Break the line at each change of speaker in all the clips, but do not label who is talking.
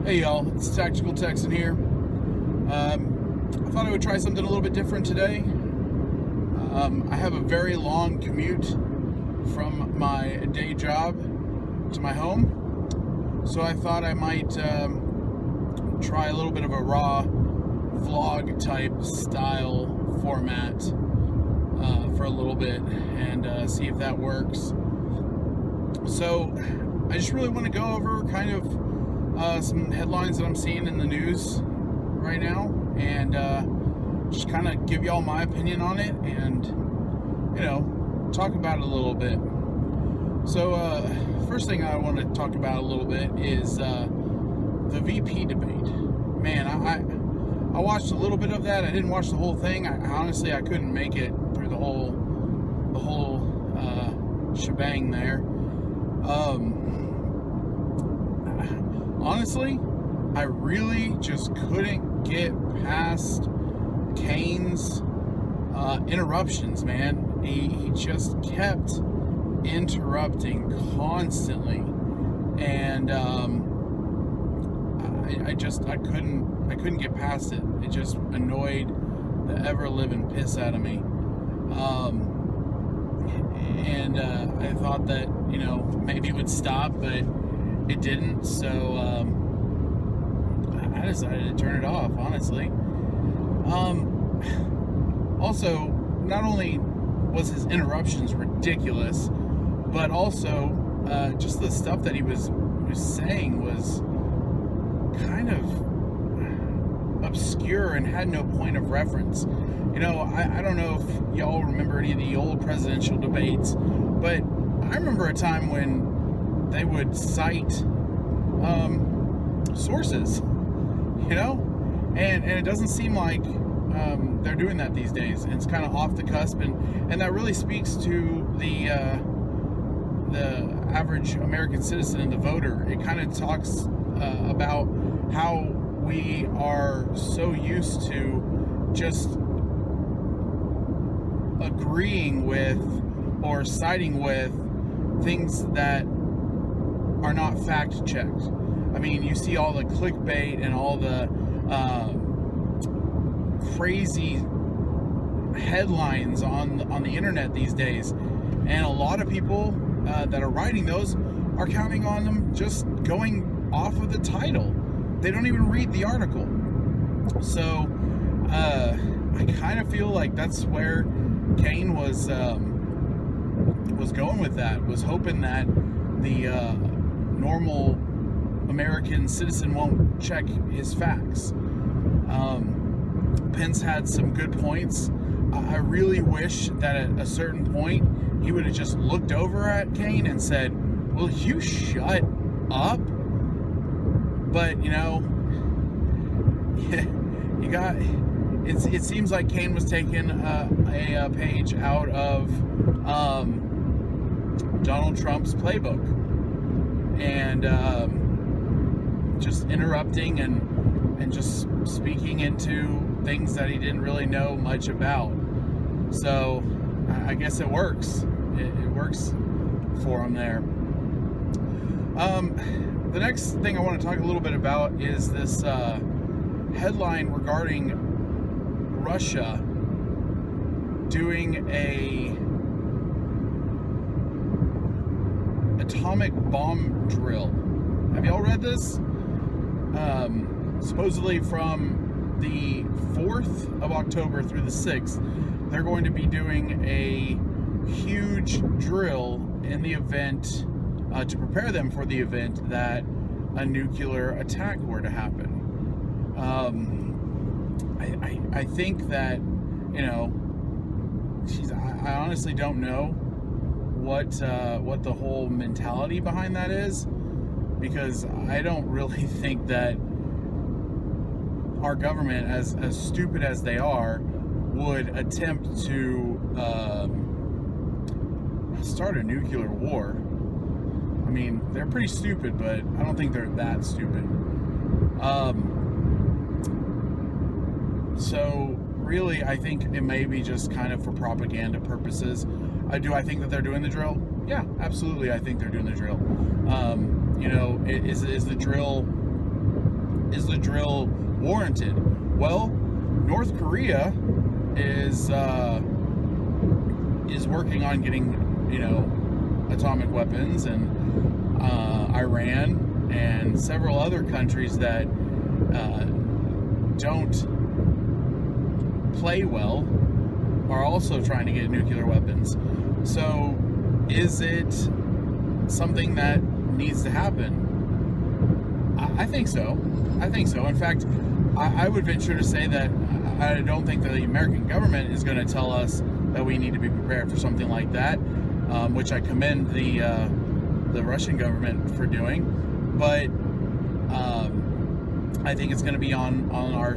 Hey y'all, it's Tactical Texan here. I thought I would try something a little bit different today. I have a very long commute from my day job to my home, so I thought I might try a little bit of a raw vlog type style format for a little bit and see if that works. So I just really want to go over kind of some headlines that I'm seeing in the news right now, and just kind of give y'all my opinion on it, and talk about it a little bit. So first thing I want to talk about a little bit is the VP debate. Man, I watched a little bit of that. I didn't watch the whole thing. Honestly, I couldn't make it through the whole shebang there. Honestly, I really just couldn't get past Kane's interruptions, man. He just kept interrupting constantly, and I couldn't get past it. It just annoyed the ever living piss out of me. And I thought that maybe it would stop, but it didn't, so I decided to turn it off, honestly. Also, not only was his interruptions ridiculous, but also just the stuff that he was saying was kind of obscure and had no point of reference. I don't know if y'all remember any of the old presidential debates, but I remember a time when they would cite sources, and it doesn't seem like they're doing that these days. And it's kind of off the cusp, and that really speaks to the average American citizen and the voter. It kind of talks about how we are so used to just agreeing with or siding with things that are not fact checked. I mean, you see all the clickbait and all the crazy headlines on the internet these days, and a lot of people that are writing those are counting on them just going off of the title. They don't even read the article. So I kind of feel like that's where Kane was going with that, was hoping that the normal American citizen won't check his facts. Pence had some good points. I really wish that at a certain point he would have just looked over at Kane and said, "Will you shut up?" But it seems like Kane was taking a page out of Donald Trump's playbook, and just interrupting and just speaking into things that he didn't really know much about. So I guess it works. It works for him there. The next thing I want to talk a little bit about is this headline regarding Russia doing a atomic bomb drill. Have y'all read this? Supposedly from the 4th of October through the 6th, they're going to be doing a huge drill in the event, to prepare them for the event that a nuclear attack were to happen. I think that, I honestly don't know what the whole mentality behind that is, because I don't really think that our government, as stupid as they are, would attempt to start a nuclear war. I mean, they're pretty stupid, but I don't think they're that stupid. So really, I think it may be just kind of for propaganda purposes. Do I think that they're doing the drill? Yeah, absolutely. I think they're doing the drill. Is the drill drill warranted. Well, North Korea is working on getting, atomic weapons, and Iran and several other countries that don't play well are also trying to get nuclear weapons. So is it something that needs to happen? I think so. In fact, I would venture to say that I don't think that the American government is going to tell us that we need to be prepared for something like that, which I commend the Russian government for doing. But I think it's going to be on our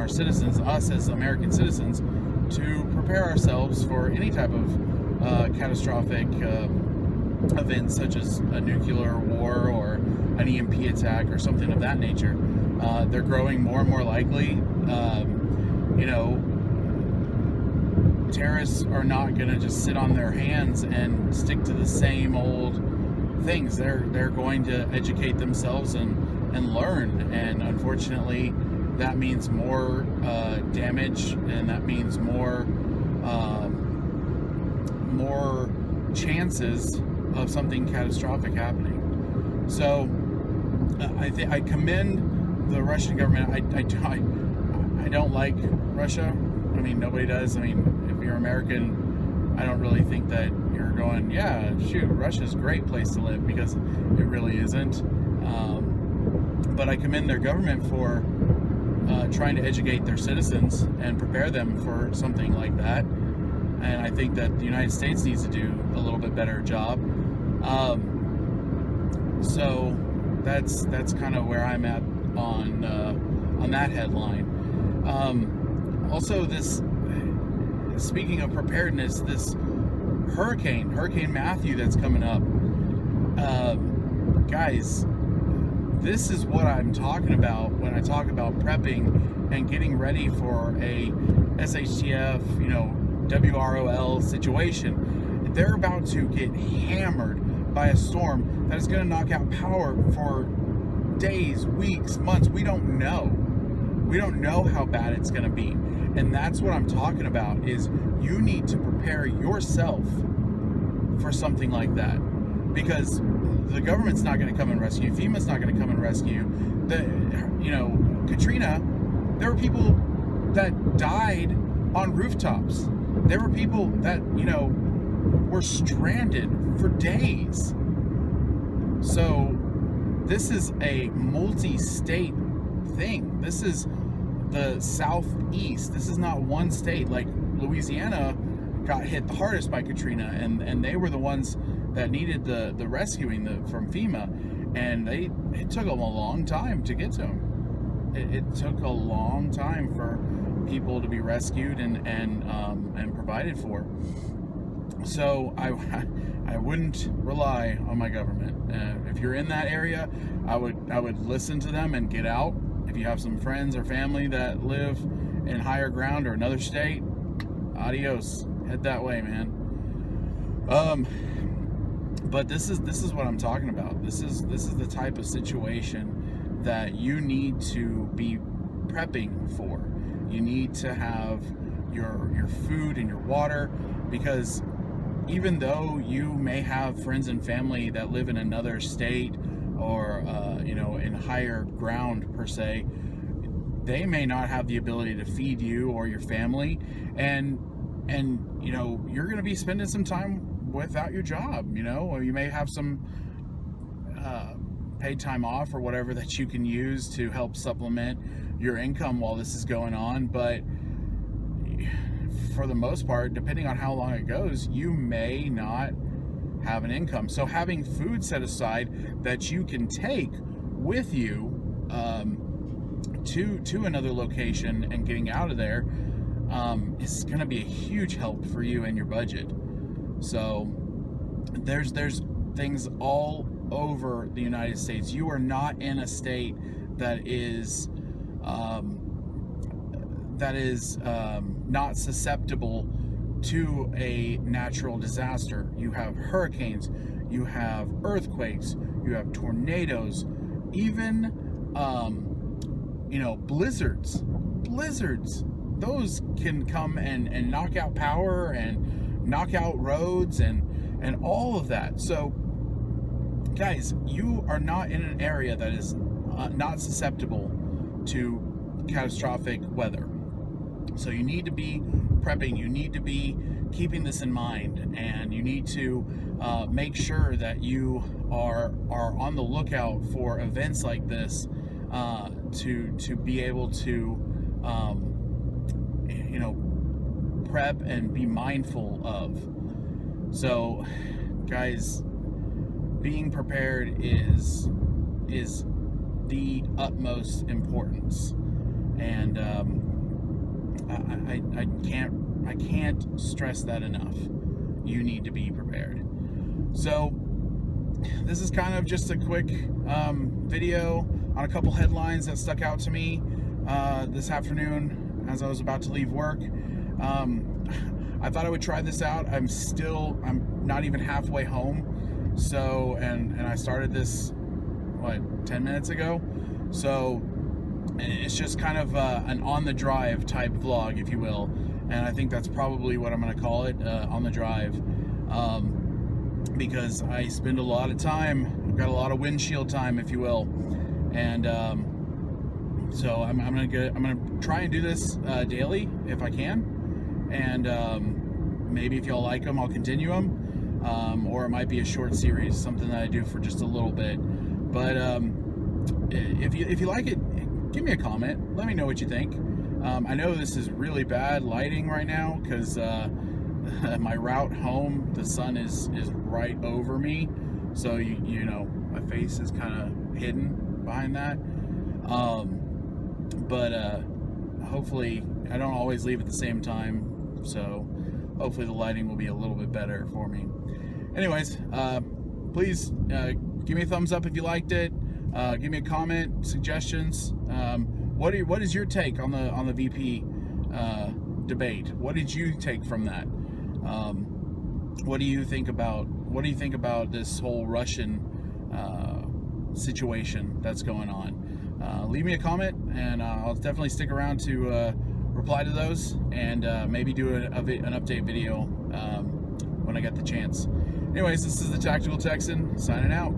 citizens, us as American citizens, to prepare ourselves for any type of catastrophic events, such as a nuclear war or an EMP attack or something of that nature. They're growing more and more likely. Terrorists are not going to just sit on their hands and stick to the same old things. They're going to educate themselves and learn. And unfortunately, that means more damage, and that means more chances of something catastrophic happening. So I commend the Russian government. I don't like Russia. I mean, nobody does. I mean, if you're American, I don't really think that you're going, yeah, shoot, Russia's a great place to live, because it really isn't. But I commend their government for trying to educate their citizens and prepare them for something like that. And I think that the United States needs to do a little bit better job. So that's kind of where I'm at on that headline. Also, speaking of preparedness, this Hurricane Matthew that's coming up, guys, this is what I'm talking about when I talk about prepping and getting ready for a SHTF, WROL situation. They're about to get hammered by a storm that is going to knock out power for days, weeks, months. We don't know. We don't know how bad it's going to be. And that's what I'm talking about, is you need to prepare yourself for something like that. Because the government's not going to come and rescue you. FEMA's not going to come and rescue you. Katrina, there were people that died on rooftops. There were people that, were stranded for days. So this is a multi-state thing. This is the Southeast. This is not one state. Like Louisiana got hit the hardest by Katrina, and they were the ones that needed the rescuing from FEMA, and it took them a long time to get to them. It took a long time for people to be rescued and provided for. So I wouldn't rely on my government. If you're in that area, I would listen to them and get out. If you have some friends or family that live in higher ground or another state, adios. Head that way, man. But this is what I'm talking about. This is the type of situation that you need to be prepping for. You need to have your food and your water, because even though you may have friends and family that live in another state or in higher ground per se, they may not have the ability to feed you or your family, and you're going to be spending some time without your job, or you may have some paid time off or whatever that you can use to help supplement your income while this is going on. But for the most part, depending on how long it goes, you may not have an income. So having food set aside that you can take with you to another location and getting out of there is going to be a huge help for you and your budget. So there's things all over the United States. You are not in a state that is not susceptible to a natural disaster. You have hurricanes, you have earthquakes, you have tornadoes, even blizzards, those can come and knock out power and knock out roads and all of that. So guys, you are not in an area that is not susceptible to catastrophic weather. So you need to be prepping, you need to be keeping this in mind, and you need to make sure that you are on the lookout for events like this to be able to prep and be mindful of. So guys, being prepared is the utmost importance, and I can't stress that enough. You need to be prepared. So this is kind of just a quick video on a couple headlines that stuck out to me this afternoon as I was about to leave work. I thought I would try this out. I'm not even halfway home. So, and I started this, 10 minutes ago? So, it's just kind of an on-the-drive type vlog, if you will. And I think that's probably what I'm going to call it, on the drive. Because I spend a lot of time, I've got a lot of windshield time, if you will. And so I'm gonna try and do this daily if I can. And maybe if y'all like them, I'll continue them. Or it might be a short series, something that I do for just a little bit. But if you like it, give me a comment. Let me know what you think. I know this is really bad lighting right now because my route home, the sun is right over me, so you know my face is kind of hidden behind that. But hopefully I don't always leave at the same time, so hopefully the lighting will be a little bit better for me. Anyways, please give me a thumbs up if you liked it. Give me a comment, suggestions. What is your take on the VP debate? What did you take from that? What do you think about this whole Russian situation that's going on? Leave me a comment, and I'll definitely stick around to reply to those, and maybe do an update video when I get the chance. Anyways, this is the Tactical Texan signing out.